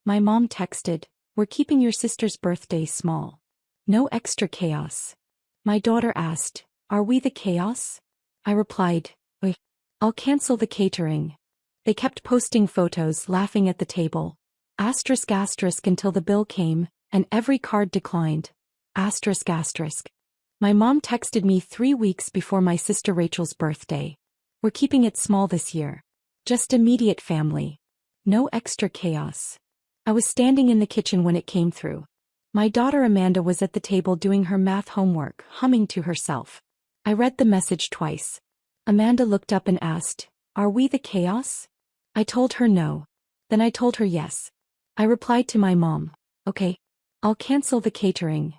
My mom texted, "We're keeping your sister's birthday small. No extra chaos." My daughter asked, "Are we the chaos?" I replied, "Oi, I'll cancel the catering." They kept posting photos laughing at the table. Asterisk asterisk until the bill came, and every card declined. Asterisk asterisk. My mom texted me 3 weeks before my sister Rachel's birthday. "We're keeping it small this year. Just immediate family. No extra chaos." I was standing in the kitchen when it came through. My daughter Amanda was at the table doing her math homework, humming to herself. I read the message twice. Amanda looked up and asked, "Are we the chaos?" I told her no. Then I told her yes. I replied to my mom, "Okay, I'll cancel the catering."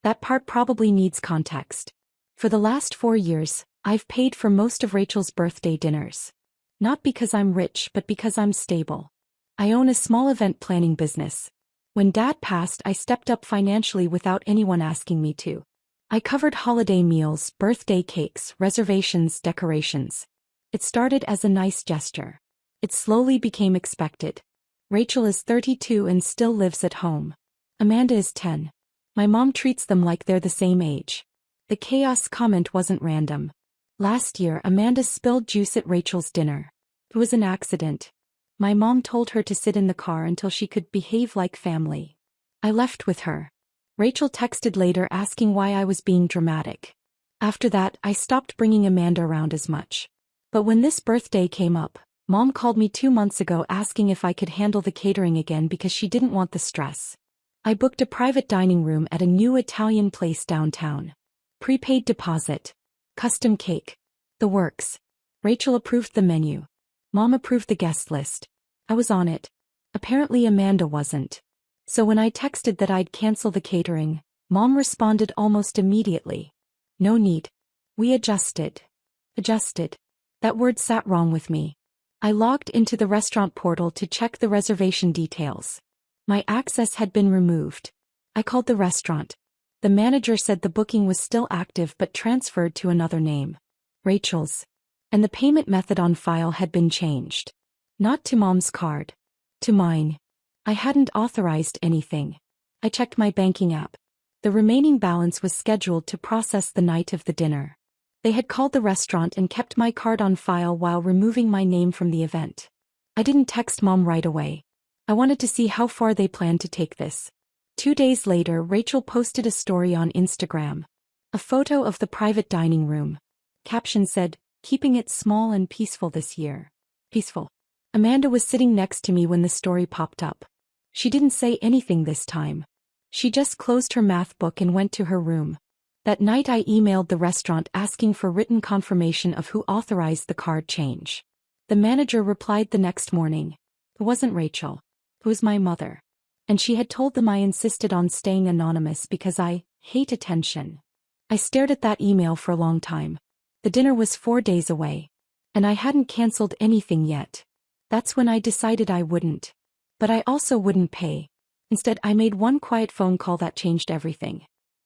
That part probably needs context. For the last 4 years, I've paid for most of Rachel's birthday dinners. Not because I'm rich but because I'm stable. I own a small event planning business. When Dad passed, I stepped up financially without anyone asking me to. I covered holiday meals, birthday cakes, reservations, decorations. It started as a nice gesture. It slowly became expected. Rachel is 32 and still lives at home. Amanda is 10. My mom treats them like they're the same age. The chaos comment wasn't random. Last year, Amanda spilled juice at Rachel's dinner. It was an accident. My mom told her to sit in the car until she could behave like family. I left with her. Rachel texted later asking why I was being dramatic. After that, I stopped bringing Amanda around as much. But when this birthday came up, Mom called me 2 months ago asking if I could handle the catering again because she didn't want the stress. I booked a private dining room at a new Italian place downtown. Prepaid deposit. Custom cake. The works. Rachel approved the menu. Mom approved the guest list. I was on it. Apparently Amanda wasn't. So when I texted that I'd cancel the catering, Mom responded almost immediately. "No need. We adjusted." Adjusted. That word sat wrong with me. I logged into the restaurant portal to check the reservation details. My access had been removed. I called the restaurant. The manager said the booking was still active but transferred to another name. Rachel's. And the payment method on file had been changed. Not to Mom's card. To mine. I hadn't authorized anything. I checked my banking app. The remaining balance was scheduled to process the night of the dinner. They had called the restaurant and kept my card on file while removing my name from the event. I didn't text Mom right away. I wanted to see how far they planned to take this. 2 days later, Rachel posted a story on Instagram. A photo of the private dining room. Caption said, "Keeping it small and peaceful this year." Peaceful. Amanda was sitting next to me when the story popped up. She didn't say anything this time. She just closed her math book and went to her room. That night I emailed the restaurant asking for written confirmation of who authorized the card change. The manager replied the next morning. It wasn't Rachel. It was my mother. And she had told them I insisted on staying anonymous because I hate attention. I stared at that email for a long time. The dinner was 4 days away. And I hadn't canceled anything yet. That's when I decided I wouldn't. But I also wouldn't pay. Instead, I made one quiet phone call that changed everything.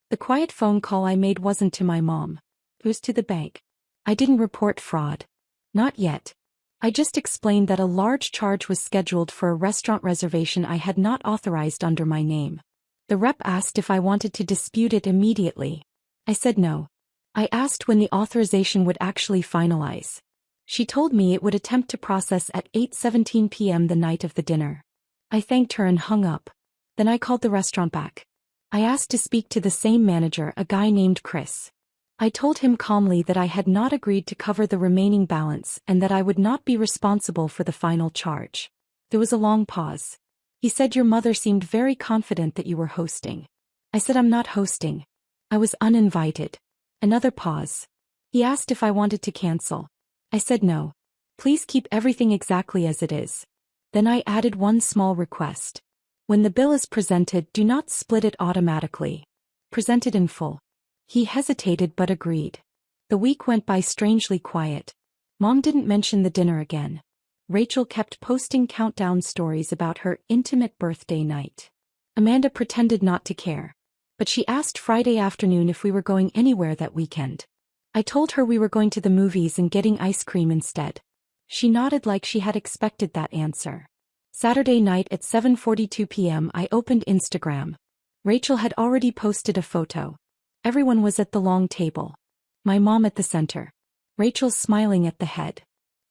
The quiet phone call I made wasn't to my mom. It was to the bank. I didn't report fraud. Not yet. I just explained that a large charge was scheduled for a restaurant reservation I had not authorized under my name. The rep asked if I wanted to dispute it immediately. I said no. I asked when the authorization would actually finalize. She told me it would attempt to process at 8:17 p.m. the night of the dinner. I thanked her and hung up. Then I called the restaurant back. I asked to speak to the same manager, a guy named Chris. I told him calmly that I had not agreed to cover the remaining balance and that I would not be responsible for the final charge. There was a long pause. He said, "Your mother seemed very confident that you were hosting." I said, "I'm not hosting. I was uninvited." Another pause. He asked if I wanted to cancel. I said no. "Please keep everything exactly as it is." Then I added one small request. When the bill is presented, do not split it automatically. Present it in full. He hesitated but agreed. The week went by strangely quiet. Mom didn't mention the dinner again. Rachel kept posting countdown stories about her intimate birthday night. Amanda pretended not to care. But she asked Friday afternoon if we were going anywhere that weekend. I told her we were going to the movies and getting ice cream instead. She nodded like she had expected that answer. Saturday night at 7:42 p.m. I opened Instagram. Rachel had already posted a photo. Everyone was at the long table. My mom at the center. Rachel smiling at the head.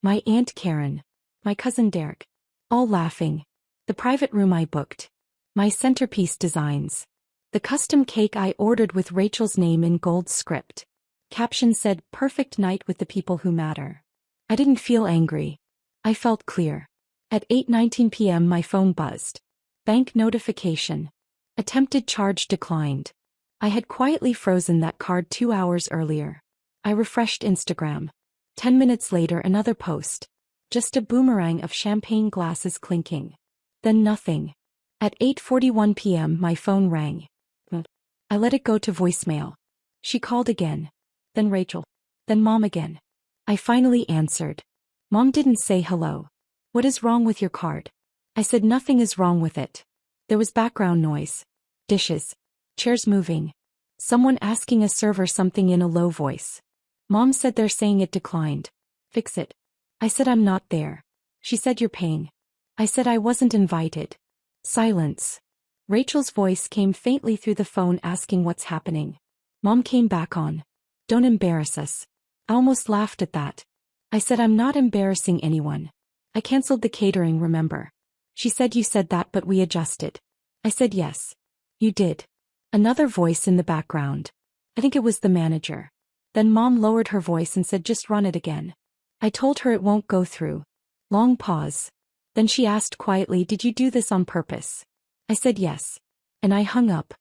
My Aunt Karen. My cousin Derek. All laughing. The private room I booked. My centerpiece designs. The custom cake I ordered with Rachel's name in gold script. Caption said, "Perfect night with the people who matter." I didn't feel angry. I felt clear. At 8:19 p.m. my phone buzzed. Bank notification. Attempted charge declined. I had quietly frozen that card 2 hours earlier. I refreshed Instagram. 10 minutes later another post. Just a boomerang of champagne glasses clinking. Then nothing. At 8:41 p.m. my phone rang. I let it go to voicemail. She called again. Then Rachel. Then Mom again. I finally answered. Mom didn't say hello. "What is wrong with your card?" I said nothing is wrong with it. There was background noise. Dishes. Chairs moving. Someone asking a server something in a low voice. Mom said they're saying it declined. Fix it. I said I'm not there. She said you're paying. I said I wasn't invited. Silence. Rachel's voice came faintly through the phone asking what's happening. Mom came back on. "Don't embarrass us." I almost laughed at that. I said I'm not embarrassing anyone. I canceled the catering, remember? She said you said that but we adjusted. I said yes. You did. Another voice in the background. I think it was the manager. Then Mom lowered her voice and said just run it again. I told her it won't go through. Long pause. Then she asked quietly, "Did you do this on purpose?" I said yes. And I hung up.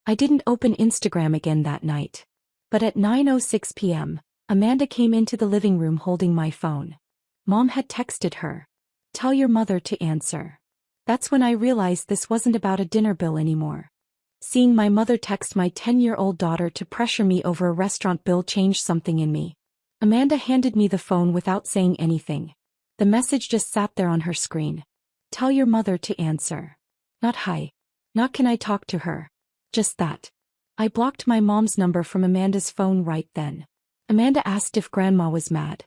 I didn't open Instagram again that night. But at 9:06 p.m., Amanda came into the living room holding my phone. Mom had texted her. "Tell your mother to answer." That's when I realized this wasn't about a dinner bill anymore. Seeing my mother text my 10-year-old daughter to pressure me over a restaurant bill changed something in me. Amanda handed me the phone without saying anything. The message just sat there on her screen. "Tell your mother to answer." Not hi. Not can I talk to her. Just that. I blocked my mom's number from Amanda's phone right then. Amanda asked if Grandma was mad.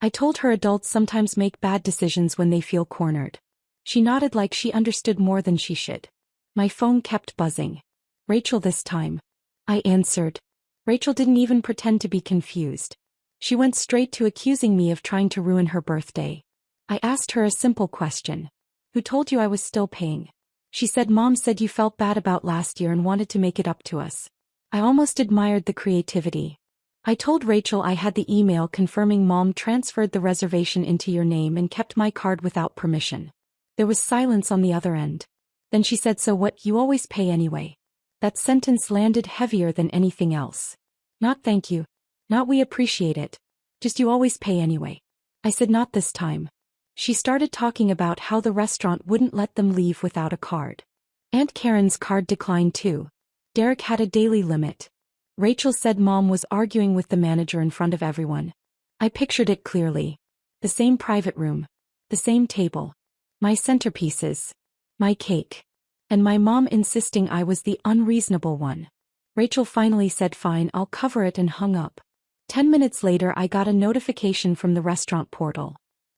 I told her adults sometimes make bad decisions when they feel cornered. She nodded like she understood more than she should. My phone kept buzzing. Rachel this time. I answered. Rachel didn't even pretend to be confused. She went straight to accusing me of trying to ruin her birthday. I asked her a simple question. "Who told you I was still paying?" She said Mom said you felt bad about last year and wanted to make it up to us. I almost admired the creativity. I told Rachel I had the email confirming Mom transferred the reservation into your name and kept my card without permission. There was silence on the other end. Then she said, "So what, you always pay anyway?" That sentence landed heavier than anything else. Not thank you. Not we appreciate it. Just you always pay anyway. I said not this time. She started talking about how the restaurant wouldn't let them leave without a card. Aunt Karen's card declined too. Derek had a daily limit. Rachel said Mom was arguing with the manager in front of everyone. I pictured it clearly. The same private room. The same table. My centerpieces. My cake. And my mom insisting I was the unreasonable one. Rachel finally said fine, I'll cover it, and hung up. 10 minutes later I got a notification from the restaurant portal.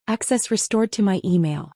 Access restored to my email.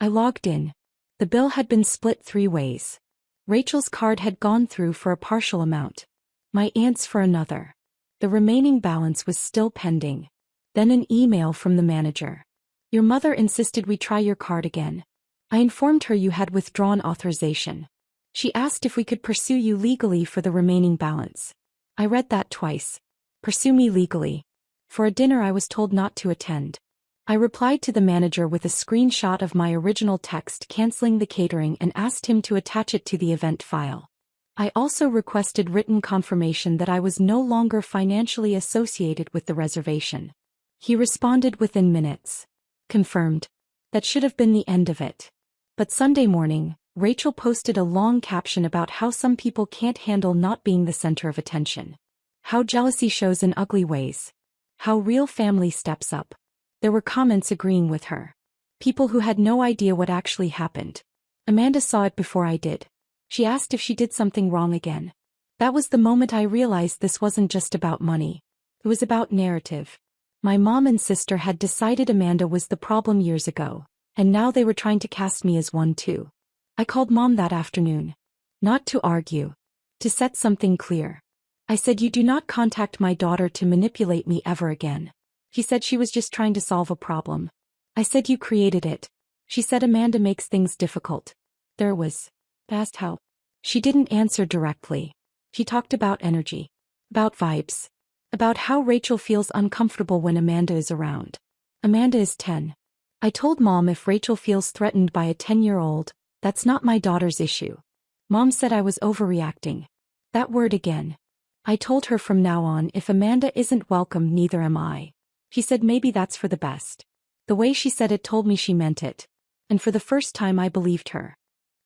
I logged in. The bill had been split 3 ways. Rachel's card had gone through for a partial amount. My aunt's for another. The remaining balance was still pending. Then an email from the manager. Your mother insisted we try your card again. I informed her you had withdrawn authorization. She asked if we could pursue you legally for the remaining balance. I read that twice. Pursue me legally. For a dinner I was told not to attend. I replied to the manager with a screenshot of my original text canceling the catering and asked him to attach it to the event file. I also requested written confirmation that I was no longer financially associated with the reservation. He responded within minutes. Confirmed. That should have been the end of it. But Sunday morning, Rachel posted a long caption about how some people can't handle not being the center of attention. How jealousy shows in ugly ways. How real family steps up. There were comments agreeing with her. People who had no idea what actually happened. Amanda saw it before I did. She asked if she did something wrong again. That was the moment I realized this wasn't just about money. It was about narrative. My mom and sister had decided Amanda was the problem years ago. And now they were trying to cast me as one too. I called Mom that afternoon. Not to argue. To set something clear. I said, you do not contact my daughter to manipulate me ever again. He said she was just trying to solve a problem. I said, you created it. She said, Amanda makes things difficult. There was. Asked how. She didn't answer directly. She talked about energy. About vibes. About how Rachel feels uncomfortable when Amanda is around. Amanda is 10. I told Mom if Rachel feels threatened by a 10-year-old, that's not my daughter's issue. Mom said I was overreacting. That word again. I told her from now on if Amanda isn't welcome neither am I. She said maybe that's for the best. The way she said it told me she meant it. And for the first time I believed her.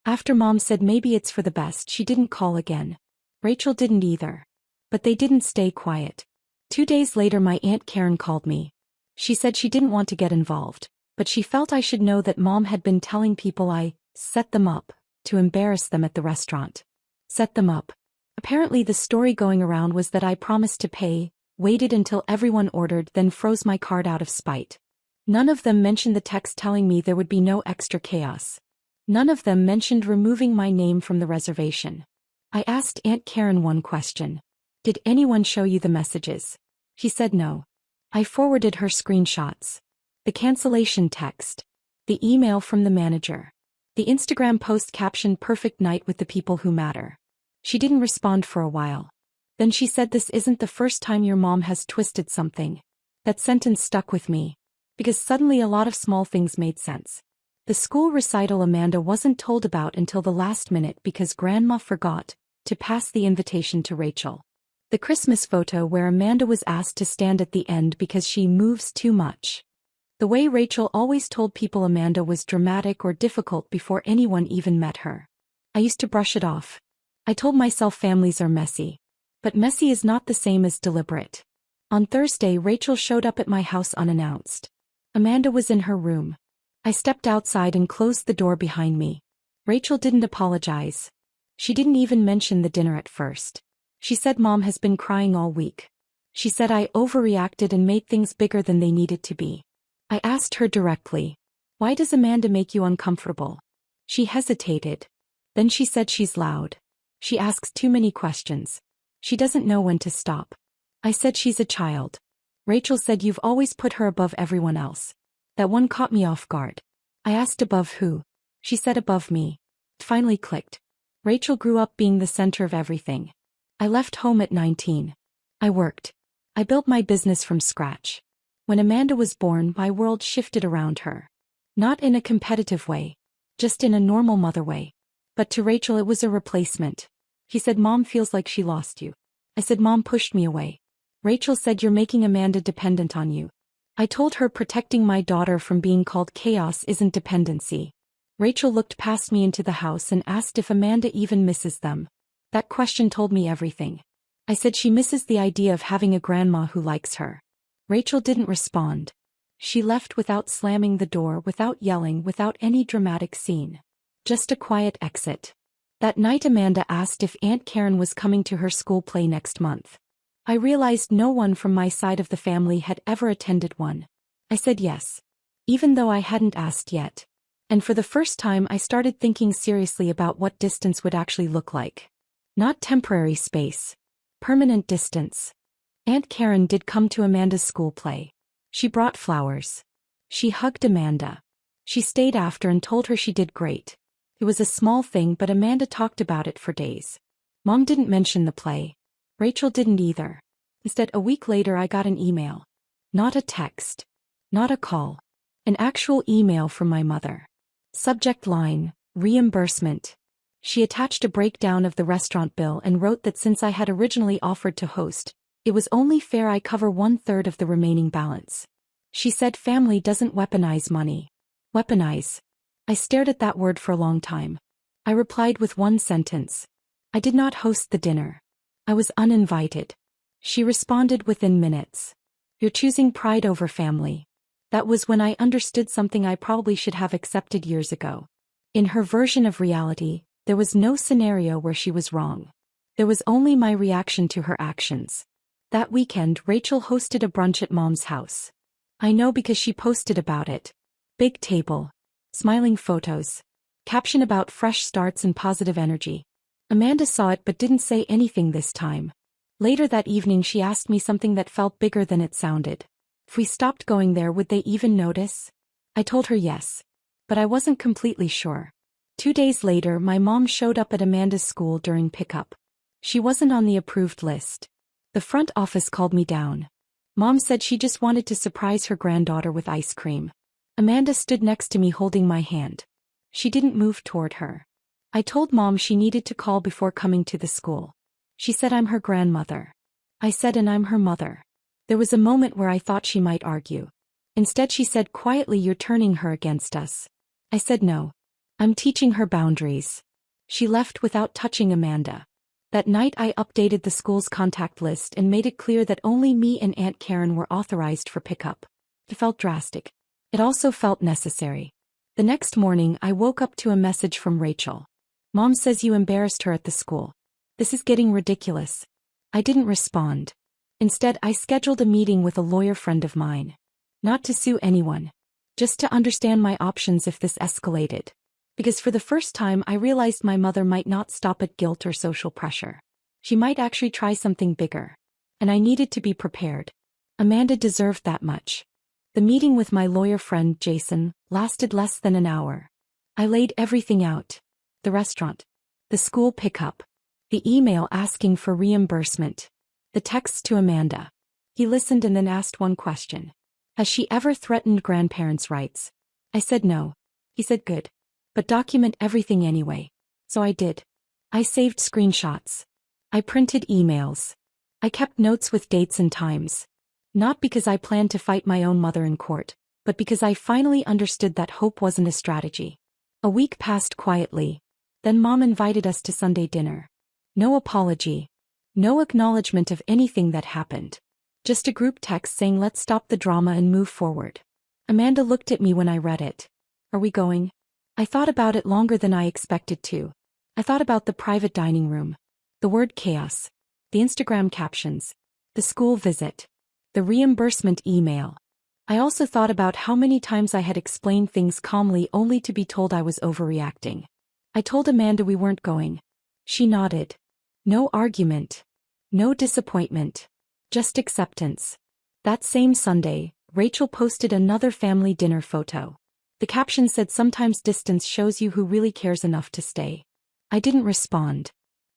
After Mom said maybe it's for the best, she didn't call again. Rachel didn't either. But they didn't stay quiet. 2 days later my Aunt Karen called me. She said she didn't want to get involved, but she felt I should know that Mom had been telling people I set them up to embarrass them at the restaurant. Set them up. Apparently the story going around was that I promised to pay, waited until everyone ordered, then froze my card out of spite. None of them mentioned the text telling me there would be no extra chaos. None of them mentioned removing my name from the reservation. I asked Aunt Karen one question. Did anyone show you the messages? She said no. I forwarded her screenshots. The cancellation text. The email from the manager. The Instagram post captioned perfect night with the people who matter. She didn't respond for a while. Then she said, this isn't the first time your mom has twisted something. That sentence stuck with me. Because suddenly a lot of small things made sense. The school recital Amanda wasn't told about until the last minute because Grandma forgot to pass the invitation to Rachel. The Christmas photo where Amanda was asked to stand at the end because she moves too much. The way Rachel always told people Amanda was dramatic or difficult before anyone even met her. I used to brush it off. I told myself families are messy. But messy is not the same as deliberate. On Thursday, Rachel showed up at my house unannounced. Amanda was in her room. I stepped outside and closed the door behind me. Rachel didn't apologize. She didn't even mention the dinner at first. She said Mom has been crying all week. She said I overreacted and made things bigger than they needed to be. I asked her directly, why does Amanda make you uncomfortable? She hesitated. Then she said she's loud. She asks too many questions. She doesn't know when to stop. I said she's a child. Rachel said you've always put her above everyone else. That one caught me off guard. I asked above who? She said above me. It finally clicked. Rachel grew up being the center of everything. I left home at 19. I worked. I built my business from scratch. When Amanda was born, my world shifted around her. Not in a competitive way. Just in a normal mother way. But to Rachel it was a replacement. He said Mom feels like she lost you. I said Mom pushed me away. Rachel said you're making Amanda dependent on you. I told her protecting my daughter from being called chaos isn't dependency. Rachel looked past me into the house and asked if Amanda even misses them. That question told me everything. I said she misses the idea of having a grandma who likes her. Rachel didn't respond. She left without slamming the door, without yelling, without any dramatic scene. Just a quiet exit. That night Amanda asked if Aunt Karen was coming to her school play next month. I realized no one from my side of the family had ever attended one. I said yes. Even though I hadn't asked yet. And for the first time I started thinking seriously about what distance would actually look like. Not temporary space. Permanent distance. Aunt Karen did come to Amanda's school play. She brought flowers. She hugged Amanda. She stayed after and told her she did great. It was a small thing, but Amanda talked about it for days. Mom didn't mention the play. Rachel didn't either. Instead, a week later I got an email. Not a text. Not a call. An actual email from my mother. Subject line, reimbursement. She attached a breakdown of the restaurant bill and wrote that since I had originally offered to host, it was only fair I cover 1/3 of the remaining balance. She said family doesn't weaponize money. Weaponize. I stared at that word for a long time. I replied with one sentence. I did not host the dinner. I was uninvited. She responded within minutes. You're choosing pride over family. That was when I understood something I probably should have accepted years ago. In her version of reality, there was no scenario where she was wrong. There was only my reaction to her actions. That weekend, Rachel hosted a brunch at Mom's house. I know because she posted about it. Big table. Smiling photos. Caption about fresh starts and positive energy. Amanda saw it but didn't say anything this time. Later that evening she asked me something that felt bigger than it sounded. If we stopped going there, would they even notice? I told her yes. But I wasn't completely sure. 2 days later, my mom showed up at Amanda's school during pickup. She wasn't on the approved list. The front office called me down. Mom said she just wanted to surprise her granddaughter with ice cream. Amanda stood next to me holding my hand. She didn't move toward her. I told Mom she needed to call before coming to the school. She said I'm her grandmother. I said and I'm her mother. There was a moment where I thought she might argue. Instead she said quietly, you're turning her against us. I said no. I'm teaching her boundaries. She left without touching Amanda. That night I updated the school's contact list and made it clear that only me and Aunt Karen were authorized for pickup. It felt drastic. It also felt necessary. The next morning I woke up to a message from Rachel. Mom says you embarrassed her at the school. This is getting ridiculous. I didn't respond. Instead I scheduled a meeting with a lawyer friend of mine. Not to sue anyone. Just to understand my options if this escalated. Because for the first time I realized my mother might not stop at guilt or social pressure. She might actually try something bigger. And I needed to be prepared. Amanda deserved that much. The meeting with my lawyer friend Jason lasted less than an hour. I laid everything out. The restaurant. The school pickup. The email asking for reimbursement. The texts to Amanda. He listened and then asked one question. Has she ever threatened grandparents' rights? I said no. He said good. But document everything anyway. So I did. I saved screenshots. I printed emails. I kept notes with dates and times. Not because I planned to fight my own mother in court, but because I finally understood that hope wasn't a strategy. A week passed quietly. Then Mom invited us to Sunday dinner. No apology. No acknowledgement of anything that happened. Just a group text saying let's stop the drama and move forward. Amanda looked at me when I read it. Are we going? I thought about it longer than I expected to. I thought about the private dining room. The word chaos. The Instagram captions. The school visit. The reimbursement email. I also thought about how many times I had explained things calmly only to be told I was overreacting. I told Amanda we weren't going. She nodded. No argument. No disappointment. Just acceptance. That same Sunday, Rachel posted another family dinner photo. The caption said sometimes distance shows you who really cares enough to stay. I didn't respond.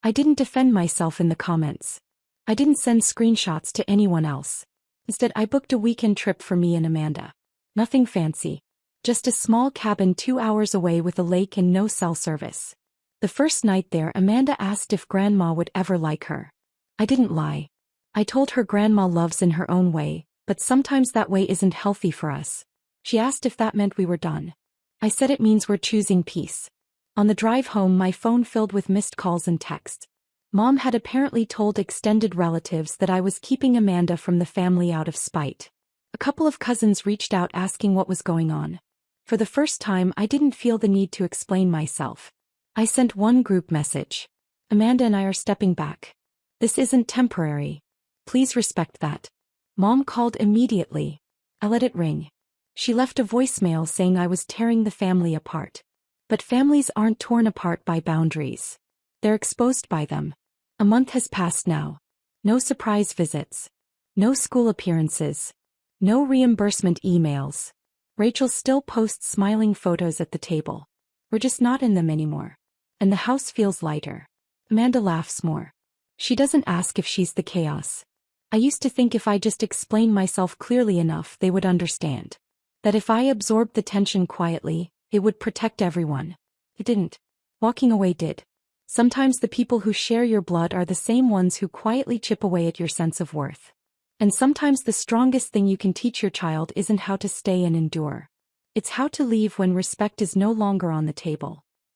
I didn't defend myself in the comments. I didn't send screenshots to anyone else. Instead I booked a weekend trip for me and Amanda. Nothing fancy. Just a small cabin 2 hours away with a lake and no cell service. The first night there Amanda asked if Grandma would ever like her. I didn't lie. I told her Grandma loves in her own way, but sometimes that way isn't healthy for us. She asked if that meant we were done. I said it means we're choosing peace. On the drive home my phone filled with missed calls and texts. Mom had apparently told extended relatives that I was keeping Amanda from the family out of spite. A couple of cousins reached out asking what was going on. For the first time I didn't feel the need to explain myself. I sent one group message. Amanda and I are stepping back. This isn't temporary. Please respect that. Mom called immediately. I let it ring. She left a voicemail saying I was tearing the family apart. But families aren't torn apart by boundaries. They're exposed by them. A month has passed now. No surprise visits. No school appearances. No reimbursement emails. Rachel still posts smiling photos at the table. We're just not in them anymore. And the house feels lighter. Amanda laughs more. She doesn't ask if she's the chaos. I used to think if I just explained myself clearly enough they would understand. That if I absorbed the tension quietly, it would protect everyone. It didn't. Walking away did. Sometimes the people who share your blood are the same ones who quietly chip away at your sense of worth. And sometimes the strongest thing you can teach your child isn't how to stay and endure. It's how to leave when respect is no longer on the table.